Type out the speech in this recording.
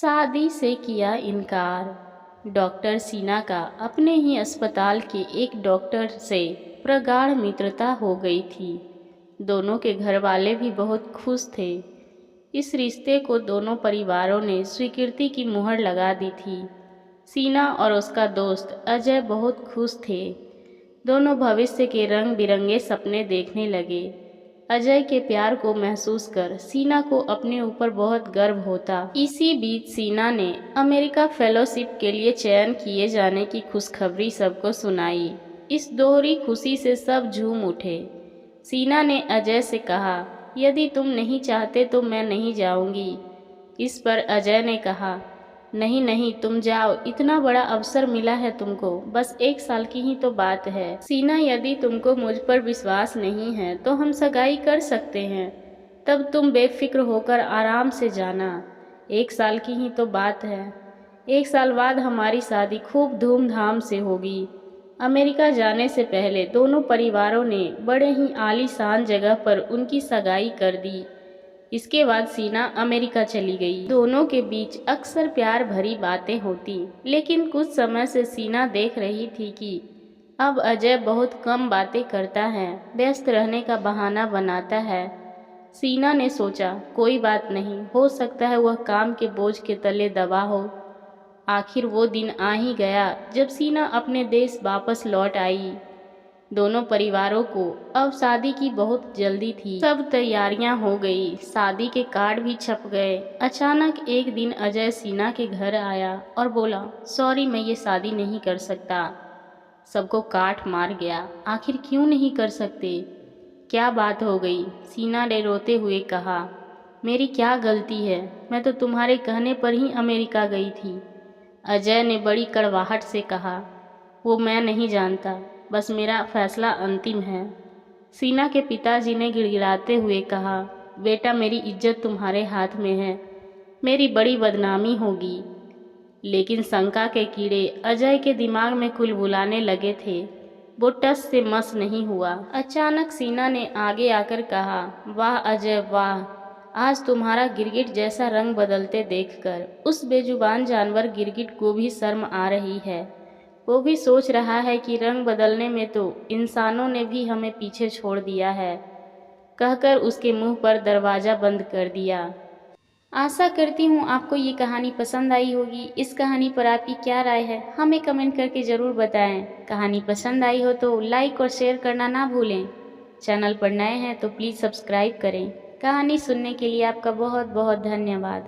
शादी से किया इनकार। डॉक्टर सीना का अपने ही अस्पताल के एक डॉक्टर से प्रगाढ़ मित्रता हो गई थी। दोनों के घर वाले भी बहुत खुश थे। इस रिश्ते को दोनों परिवारों ने स्वीकृति की मुहर लगा दी थी। सीना और उसका दोस्त अजय बहुत खुश थे। दोनों भविष्य के रंग बिरंगे सपने देखने लगे। अजय के प्यार को महसूस कर सीना को अपने ऊपर बहुत गर्व होता। इसी बीच सीना ने अमेरिका फेलोशिप के लिए चयन किए जाने की खुशखबरी सबको सुनाई। इस दोहरी खुशी से सब झूम उठे। सीना ने अजय से कहा, यदि तुम नहीं चाहते तो मैं नहीं जाऊंगी। इस पर अजय ने कहा, नहीं नहीं तुम जाओ, इतना बड़ा अवसर मिला है तुमको, बस 1 साल की ही तो बात है। सीना, यदि तुमको मुझ पर विश्वास नहीं है तो हम सगाई कर सकते हैं, तब तुम बेफिक्र होकर आराम से जाना। 1 साल की ही तो बात है। 1 साल बाद हमारी शादी खूब धूमधाम से होगी। अमेरिका जाने से पहले दोनों परिवारों ने बड़े ही आलीशान जगह पर उनकी सगाई कर दी। इसके बाद सीना अमेरिका चली गई। दोनों के बीच अक्सर प्यार भरी बातें होती, लेकिन कुछ समय से सीना देख रही थी कि अब अजय बहुत कम बातें करता है, व्यस्त रहने का बहाना बनाता है। सीना ने सोचा, कोई बात नहीं, हो सकता है वह काम के बोझ के तले दबा हो। आखिर वो दिन आ ही गया जब सीना अपने देश वापस लौट आई। दोनों परिवारों को अब शादी की बहुत जल्दी थी। सब तैयारियां हो गई, शादी के कार्ड भी छप गए। अचानक एक दिन अजय सीना के घर आया और बोला, सॉरी, मैं ये शादी नहीं कर सकता। सबको काट मार गया। आखिर क्यों नहीं कर सकते? क्या बात हो गई? सीना ने रोते हुए कहा, मेरी क्या गलती है? मैं तो तुम्हारे कहने पर ही अमेरिका गई थी। अजय ने बड़ी कड़वाहट से कहा, वो मैं नहीं जानता, बस मेरा फैसला अंतिम है। सीना के पिताजी ने गिड़गिड़ाते हुए कहा, बेटा, मेरी इज्जत तुम्हारे हाथ में है, मेरी बड़ी बदनामी होगी। लेकिन शंका के कीड़े अजय के दिमाग में कुलबुलाने लगे थे। वो टस से मस नहीं हुआ। अचानक सीना ने आगे आकर कहा, वाह अजय वाह, आज तुम्हारा गिरगिट जैसा रंग बदलते देखकर उस बेजुबान जानवर गिरगिट को भी शर्म आ रही है। वो भी सोच रहा है कि रंग बदलने में तो इंसानों ने भी हमें पीछे छोड़ दिया है, कहकर उसके मुंह पर दरवाज़ा बंद कर दिया। आशा करती हूँ आपको ये कहानी पसंद आई होगी। इस कहानी पर आपकी क्या राय है, हमें कमेंट करके ज़रूर बताएं। कहानी पसंद आई हो तो लाइक और शेयर करना ना भूलें। चैनल पर नए हैं तो प्लीज़ सब्सक्राइब करें। कहानी सुनने के लिए आपका बहुत बहुत धन्यवाद।